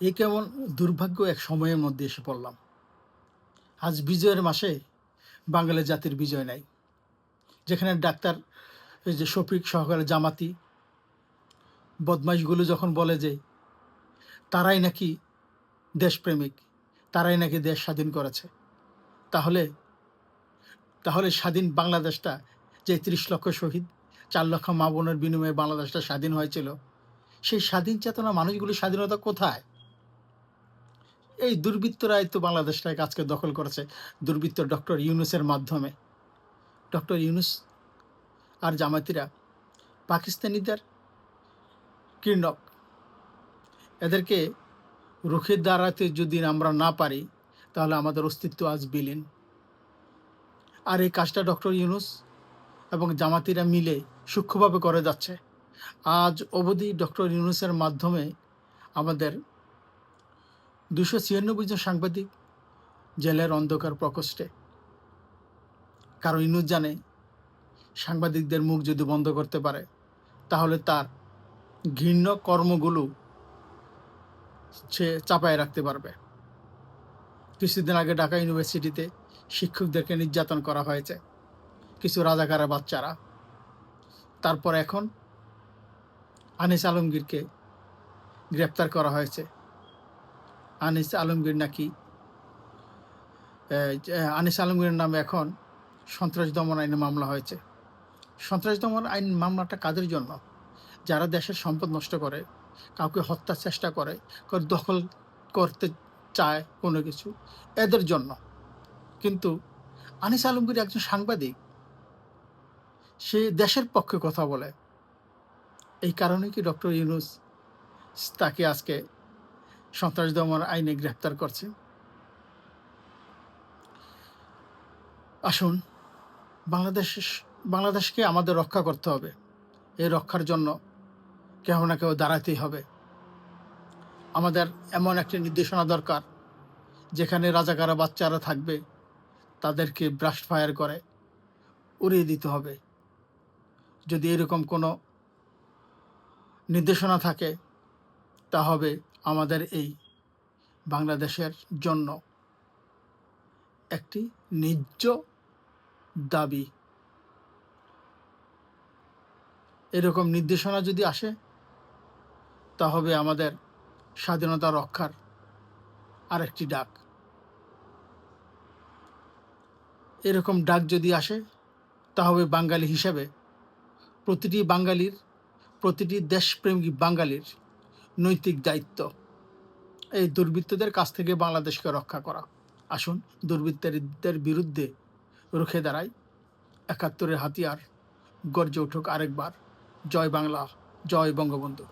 এ কেমন দুর্ভাগ্য এক সময়ের মধ্যে এসে পড়লাম। আজ বিজয়ের মাসে বাঙালি জাতির বিজয় নাই। যেখানে ডাক্তার এই যে শফিক সহকারে জামাতি বদমাইশগুলো যখন বলে যে তারাই নাকি দেশপ্রেমিক, তারাই নাকি দেশ স্বাধীন করেছে। তাহলে তাহলে স্বাধীন বাংলাদেশটা যে ৩০ লক্ষ শহীদ, ৪ লক্ষ মা বোনের বিনিময়ে বাংলাদেশটা স্বাধীন হয়েছিল, সেই স্বাধীন চেতনা মানুষগুলোর স্বাধীনতা কোথায়? এই দুর্বৃত্তরাই তো বাংলাদেশটাকে আজকে দখল করেছে। দুর্বৃত্ত ডক্টর ইউনূসের মাধ্যমে। ডক্টর ইউনূস আর জামায়াতিরা পাকিস্তানিদের কৃণক। এদেরকে রুখে দাঁড়াতে যদি আমরা না পারি, তাহলে আমাদের অস্তিত্ব আজ বিলীন। আর এই কাজটা ডক্টর ইউনূস এবং জামাতিরা মিলে সূক্ষ্মভাবে করে যাচ্ছে। আজ অবধি ডক্টর ইউনূসের মাধ্যমে আমাদের ২৯৬ জন সাংবাদিক জেলের অন্ধকার প্রকোষ্ঠে। কারণ ইউনূস জানে, সাংবাদিকদের মুখ যদি বন্ধ করতে পারে, তাহলে তার ঘৃণ্য কর্মগুলো সে চাপায় রাখতে পারবে। কিছুদিন আগে ঢাকা ইউনিভার্সিটিতে শিক্ষকদেরকে নির্যাতন করা হয়েছে কিছু রাজাকারা বাচ্চারা। তারপর এখন আনিস আলমগীরকে গ্রেপ্তার করা হয়েছে। আনিস আলমগীর নামে এখন সন্ত্রাস দমন আইনে মামলা হয়েছে। সন্ত্রাস দমন আইন মামলাটা কাদের জন্য? যারা দেশের সম্পদ নষ্ট করে, কাউকে হত্যার চেষ্টা করে, দখল করতে চায় কোনো কিছু, এদের জন্য। কিন্তু আনিস আলমগীর একজন সাংবাদিক, সে দেশের পক্ষে কথা বলে। এই কারণে কি ডক্টর ইউনূস তাকে আজকে সন্ত্রাস দমন আইনে গ্রেপ্তার করছে? আসুন, বাংলাদেশকে আমাদের রক্ষা করতে হবে। এই রক্ষার জন্য কেউ না কেউ দাঁড়াতেই হবে। আমাদের এমন একটি নির্দেশনা দরকার, যেখানে রাজাকারা বাচ্চারা থাকবে, তাদেরকে ব্রাস্ট ফায়ার করে উড়িয়ে দিতে হবে। যদি এরকম কোনো নির্দেশনা থাকে, তা হবে আমাদের এই বাংলাদেশের জন্য একটি ন্যায্য দাবি। এরকম নির্দেশনা যদি আসে, তা হবে আমাদের স্বাধীনতা রক্ষার আরেকটি ডাক। এরকম ডাক যদি আসে, তা হবে বাঙালি হিসেবে প্রতিটি দেশপ্রেমিক বাঙালির নৈতিক দায়িত্ব এই দুর্বৃত্তদের কাছ থেকে বাংলাদেশকে রক্ষা করা। আসুন, দুর্বৃত্তদের বিরুদ্ধে রুখে দাঁড়াই। ৭১-এর হাতিয়ার গর্জে উঠুক আরেকবার। জয় বাংলা, জয় বঙ্গবন্ধু।